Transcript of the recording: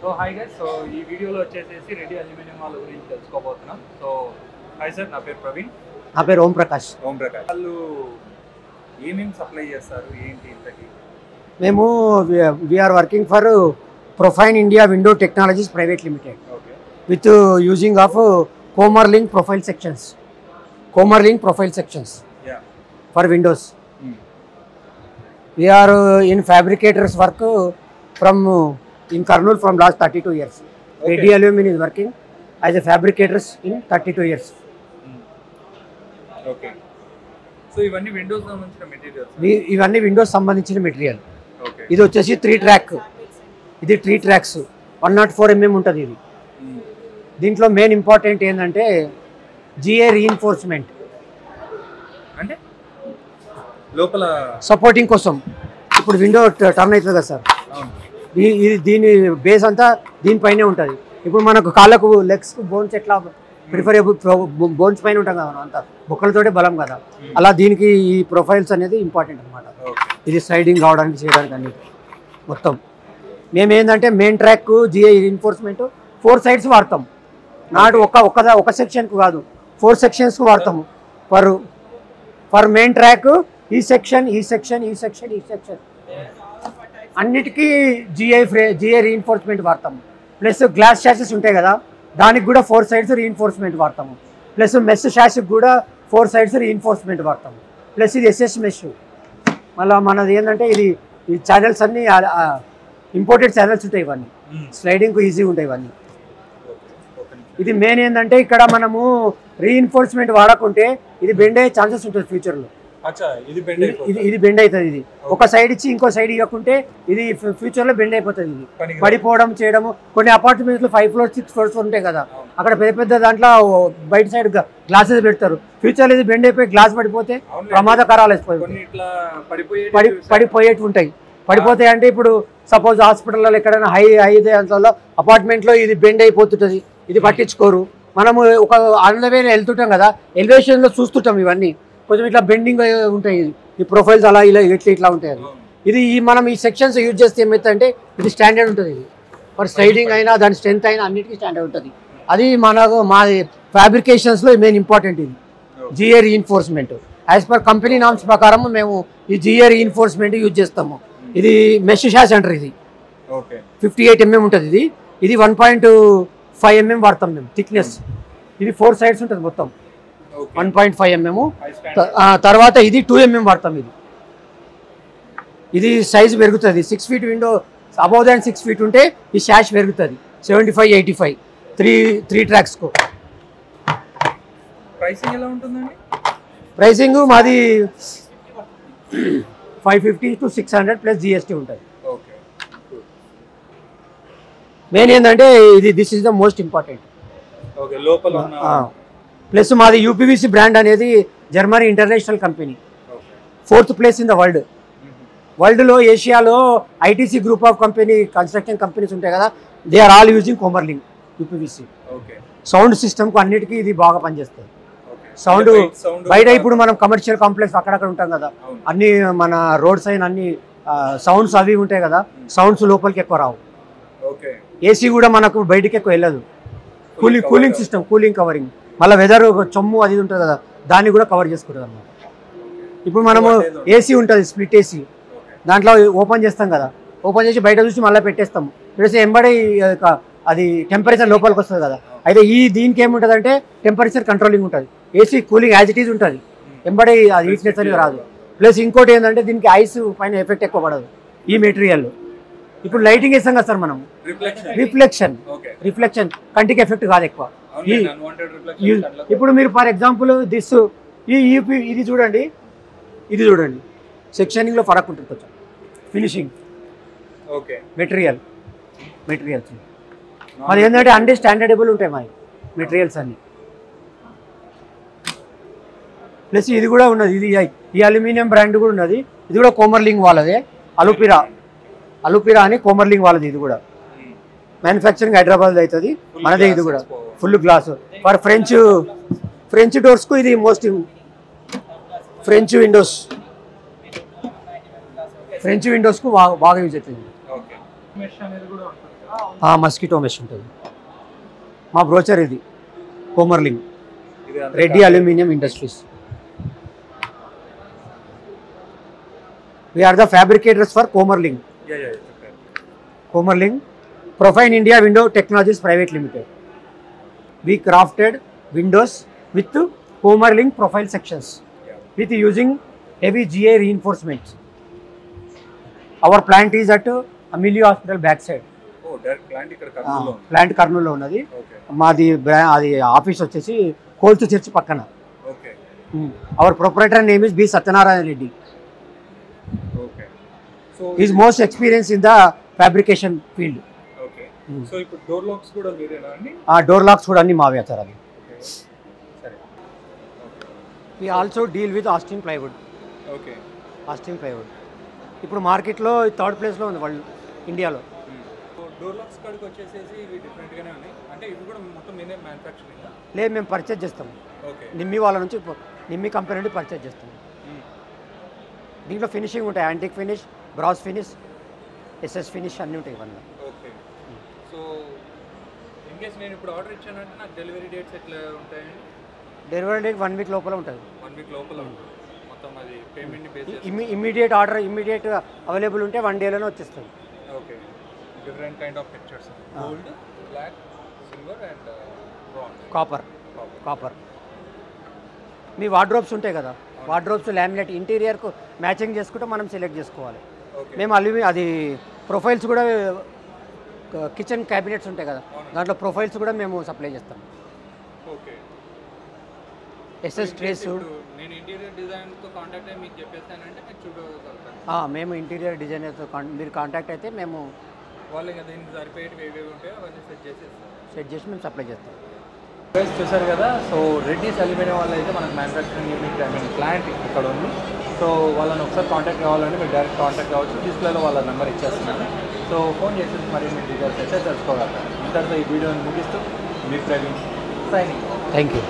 So hi guys, so ఈ వీడియోలో వచ్చేసేసి రెడీ అల్యూమినియం వాళ్ళ గురించి తెలుసుకోబోతున్నాం. సో హాయ్ సార్, నా పేరు ప్రవీణ్. నా పేరు ఓం ప్రకాష్. వాళ్ళు ఏమేమి సప్లై చేస్తారు, ఏంటి ఇంతకి? మేము we are working for Profine India window technologies private limited with using of Kommerling profile sections for windows. We are in fabricators work from in Kurnool from last 32 years. Okay. AD Aluminum is working as a fabricators in 32 years. Okay. So ఇవన్నీ Windows సంబంధించిన materials. ఇవన్నీ Windows సంబంధించిన material. Okay. ఇది వచ్చేసి 3 track. ఇది 3 tracks 104 mm ఉంటుంది ఇది. దీంట్లో మెయిన్ ఇంపార్టెంట్ ఏంటంటే GA రీఇన్ఫోర్స్మెంట్, అంటే లోపల సపోర్టింగ్ కోసం. ఇప్పుడు విండో టర్న్ అవుతుంది కదా సార్, దీని బేస్ అంతా దీనిపైనే ఉంటుంది. ఇప్పుడు మనకు కాళ్ళకు లెగ్స్ బోన్స్ ఎట్లా ప్రిఫరబుల్ బోన్స్ పైన ఉంటాం కదా మనం, అంతా బొక్కలతోటే బలం కదా, అలా దీనికి ఈ ప్రొఫైల్స్ అనేది ఇంపార్టెంట్ అనమాట. ఇది స్లైడింగ్ కావడానికి చేయడానికి అన్ని మొత్తం. మేము ఏంటంటే main track GI reinforcement 4 sides వాడతాం. నాట్ ఒక సెక్షన్కు కాదు, 4 sectionsకు వాడతాము. ఫర్ మెయిన్ ట్రాక్ ఈ సెక్షన్ అన్నిటికీ జిఐ రీఇన్ఫోర్స్మెంట్ వాడతాము. ప్లస్ గ్లాస్ షాసెస్ ఉంటాయి కదా, దానికి కూడా 4 sides రీఇన్ఫోర్స్మెంట్ వాడతాము. ప్లస్ మెష్ షాస్కి కూడా 4 sides రీఇన్ఫోర్స్మెంట్ వాడతాము. ప్లస్ ఇది SS మెష్. మళ్ళీ మనది ఏంటంటే ఈ ఛానల్స్ అన్నీ ఇంపోర్టెడ్ ఛానల్స్ ఉంటాయి, ఇవన్నీ స్లైడింగ్కు ఈజీగా ఉంటాయి ఇవన్నీ. ఇది మెయిన్ ఏంటంటే ఇక్కడ మనము రీఇన్ఫోర్స్మెంట్ వాడకుంటే ఇది బెండ్ అయ్యే ఛాన్సెస్ ఉంటుంది ఫ్యూచర్లో. ఇది బెండ్ అవుతుంది. ఇది ఒక సైడ్ ఇచ్చి ఇంకో సైడ్ ఇవ్వకుంటే ఇది ఫ్యూచర్లో బెండ్ అయిపోతుంది. ఇది పడిపోవడం చేయడము. కొన్ని అపార్ట్మెంట్స్లో 5 floors 6 floors ఉంటాయి కదా, అక్కడ పెద్ద దాంట్లో బయట సైడ్ గ్లాసెస్ పెడతారు. ఫ్యూచర్లో ఇది బెండ్ అయిపోయి గ్లాస్ పడిపోతే ప్రమాదకరాలు పడిపోయేవి ఉంటాయి. పడిపోతాయి అంటే ఇప్పుడు సపోజ్ హాస్పిటల్లో ఎక్కడైనా హై దాంట్లో అపార్ట్మెంట్లో ఇది బెండ్ అయిపోతుంటుంది, ఇది పట్టించుకోరు. మనము ఒక ఆనందమైన వెళ్తుంటాం కదా, ఎలివేషన్లో చూస్తుంటాం ఇవన్నీ కొంచెం ఇట్లా బెండింగ్ ఉంటాయి. ఈ ప్రొఫైల్స్ అలా ఇలా ఇట్లా ఉంటాయి. ఇది మనం ఈ సెక్షన్స్ యూజ్ చేస్తే ఏమవుతుందంటే ఇది స్టాండర్డ్ ఉంటుంది. ఇది ఫర్ స్లైడింగ్ అయినా దాని స్ట్రెంత్ అయినా అన్నిటికీ స్టాండర్డ్ ఉంటుంది. అది మా ఫ్యాబ్రికేషన్స్లో మెయిన్ ఇంపార్టెంట్. ఇది GA reinforcement as per company norms ప్రకారం మేము ఈ జిఏ రీఇన్ఫోర్స్మెంట్ యూజ్ చేస్తాము. ఇది మెష్ షాస్ అంటారు. ఇది 58 mm ఉంటుంది. ఇది 1.5 mm వాడతాం మేము థిక్నెస్. ఇది 4 sides ఉంటుంది మొత్తం 1.5 mm. తర్వాత ఇది 2 mm వాడతాం. ఇది సైజ్ పెరుగుతుంది. 6 feet విండో అబౌవ్ దాన్ 6 feet ఉంటే ఈ షాష్ పెరుగుతుంది 75, 85 3 ట్రాక్స్కు. ప్రైసింగ్ ఎలా ఉంటుందండి? ప్రైసింగ్ మాది 550 to 600 ప్లస్ GST ఉంటుంది. మెయిన్ ఏంటంటే this is the most important. Plus మాది UPVC బ్రాండ్ అనేది Germany international company, 4th place in the వరల్డ్లో. ఏషియాలో ITC group of company construction companies ఉంటాయి కదా, they are all using Kommerling UPVC. Sound సిస్టమ్కు అన్నిటికీ ఇది బాగా పనిచేస్తుంది. సౌండ్ బయట ఇప్పుడు మనం కమర్షియల్ కాంప్లెక్స్ అక్కడక్కడ ఉంటాం కదా, అన్ని మన రోడ్ సైడ్ అన్ని సౌండ్స్ అవి ఉంటాయి కదా, సౌండ్స్ లోపలికి ఎక్కువ రావు. AC కూడా మనకు బయటికి ఎక్కువ వెళ్ళదు. Cooling system, cooling covering. మళ్ళీ వెదర్ చొమ్ము అది ఉంటుంది కదా, దాన్ని కూడా కవర్ చేసుకుంటుంది అన్నమాట. ఇప్పుడు మనము AC ఉంటుంది, స్ప్లిట్ AC, దాంట్లో ఓపెన్ చేస్తాం కదా, ఓపెన్ చేసి బయట చూసి మళ్ళీ పెట్టేస్తాము. పెట్టేసి ఎంబడి అది టెంపరేచర్ లోపలికి వస్తుంది కదా. అయితే దీనికి ఏముంటుంది అంటే టెంపరేచర్ కంట్రోలింగ్ ఉంటుంది. AC cooling as it is ఉంటుంది, ఎంబడి అది హీట్నెస్ అనేది రాదు. ప్లస్ ఇంకోటి ఏంటంటే దీనికి ఐస్ పైన ఎఫెక్ట్ ఎక్కువ పడదు ఈ మెటీరియల్. ఇప్పుడు లైటింగ్ వేస్తాం కదా సార్ మనం, రిఫ్లెక్షన్ కంటికి ఎఫెక్ట్ కాదు ఎక్కువ. ఇప్పుడు మీరు ఫర్ ఎగ్జాంపుల్ ఇది చూడండి, సెక్షనింగ్లో ఫరక్ ఉంటుంది కొంచెం. ఫినిషింగ్ మెటీరియల్స్ మరి ఏంటంటే అన్ని స్టాండర్డబుల్ ఉంటాయి మా మెటీరియల్స్ అన్ని. ప్లస్ ఇది కూడా ఉన్నది, ఇది ఈ అల్యూమినియం బ్రాండ్ కూడా ఉన్నది. ఇది కూడా కోమర్లింగ్ వాళ్ళదే, అలుపిరా అని కోమర్లింగ్ వాళ్ళది. ఇది కూడా మ్యానుఫ్యాక్చరింగ్ హైదరాబాద్ అవుతుంది, మనదే. ఇది కూడా ఫుల్ గ్లాస్ ఫర్ ఫ్రెంచ్ డోర్స్కు ఇది మోస్ట్. ఫ్రెంచ్ విండోస్కు బాగా యూజ్ అవుతుంది. మస్కిటో మెష్ ఉంటుంది. మా బ్రోచర్ ఇది కోమర్లింగ్, ఇది అంతా Reddy aluminium industries. We are the fabricators for Komerling. చెప్పారు. Komerling, Profine India Window Technologies Private Limited. We crafted windows with Komerling profile sections with using heavy GA reinforcements. Our plant is at Amelia Hospital backside. ఓ direct plant ఇక్కడ కర్నూలులో ఉంది. Plant కర్నూలులో ఉన్నది. Okay మాది అది office వచ్చేసి కోల్తు చర్చ్ పక్కన. Okay our proprietor name is B Satyanarayana Reddy. Okay so is most experience in the fabrication field. Okay so ఇప్పుడు డోర్ లాక్స్ కూడా మీరేనా అండి? ఆ డోర్ లాక్స్ కూడా అన్ని మావే సార్ అవి. ఓకే సరే we also deal with Austin plywood. Okay Austin plywood ఇప్పుడు మార్కెట్లో 3rd ప్లేస్లో ఉంది వాళ్ళు ఇండియాలో. డోర్ లాక్స్ కాడికి వచ్చేసేసి ఇవి డిఫరెంట్గానే ఉన్నాయి. అంటే ఇవి కూడా మొత్తం మీరే మ్యానుఫ్యాక్చరింగ్? లేదు, మేము పర్చేజ్ చేస్తాము. ఓకే నిమ్మి వాళ్ళ నుంచి నిమ్మి కంపెనీ నుండి పర్చేజ్ చేస్తాము. దీంట్లో ఫినిషింగ్ ఉంటాయి, antique finish, brass finish, SS finish అన్నీ ఉంటాయి ఇవన్నీ. ఓకే సో ఇన్ కేస్ నేను ఇప్పుడు ఆర్డర్ ఇచ్చానంటే నాకు డెలివరీ డేట్స్ ఎట్లా ఉంటాయండి? డెలివరీ డేట్ 1 వీక్ లోపల ఉంటుంది. 1 వీక్ లోపల ఉంటుంది మొత్తం. అది పేమెంట్ని base immediate order immediate available ఉంటే 1 డేలోనే వచ్చేస్తుంది. Okay different kind of pictures, gold, black, silver and bronze, copper. మీ వార్డ్రోబ్స్ ఉంటాయి కదా, వార్డ్రోబ్స్ లామినేట్ ఇంటీరియర్కు మ్యాచింగ్ చేసుకుంటే మనం సెలెక్ట్ చేసుకోవాలి. మేము అది ప్రొఫైల్స్ కూడా కిచెన్ క్యాబినెట్స్ ఉంటాయి కదా, దాంట్లో ప్రొఫైల్స్ కూడా మేము సప్లై చేస్తాం. Okay SS trays. నేను ఇంటీరియర్ డిజైన్తో కాంటాక్ట్ అయ్యి మీకు చెప్పేస్తానంటే మీరు చూడగలుగుతారు. మేము ఇంటీరియర్ డిజైనర్తో మీరు కాంటాక్ట్ అయితే మేము వాళ్ళు ఇంకా దీనికి సరిపోయేవి ఏవేవి ఉంటాయో అవన్నీ సెట్ చేసి మేము సప్లై చేస్తాం. ప్రైస్ చూసారు కదా. సో రెడ్డిస్ అల్యూమినియం వాళ్ళు అయితే మనకు మ్యానుఫ్యాక్చరింగ్ యూనిట్ ప్లాంట్ ఇక్కడ ఉంది. సో వాళ్ళని ఒకసారి కాంటాక్ట్ కావాలంటే మీరు డైరెక్ట్ కాంటాక్ట్ కావచ్చు. డిస్ప్లేలో వాళ్ళ నెంబర్ ఇచ్చేస్తున్నాను. సో ఫోన్ చేసి మరి మీ డీటెయిల్స్ అయితే తెలుసుకోగలుగుతారు. ఇంతటితో ఈ వీడియోని ముగిస్తూ మీ ప్రవీణ్ సైనింగ్. Thank you.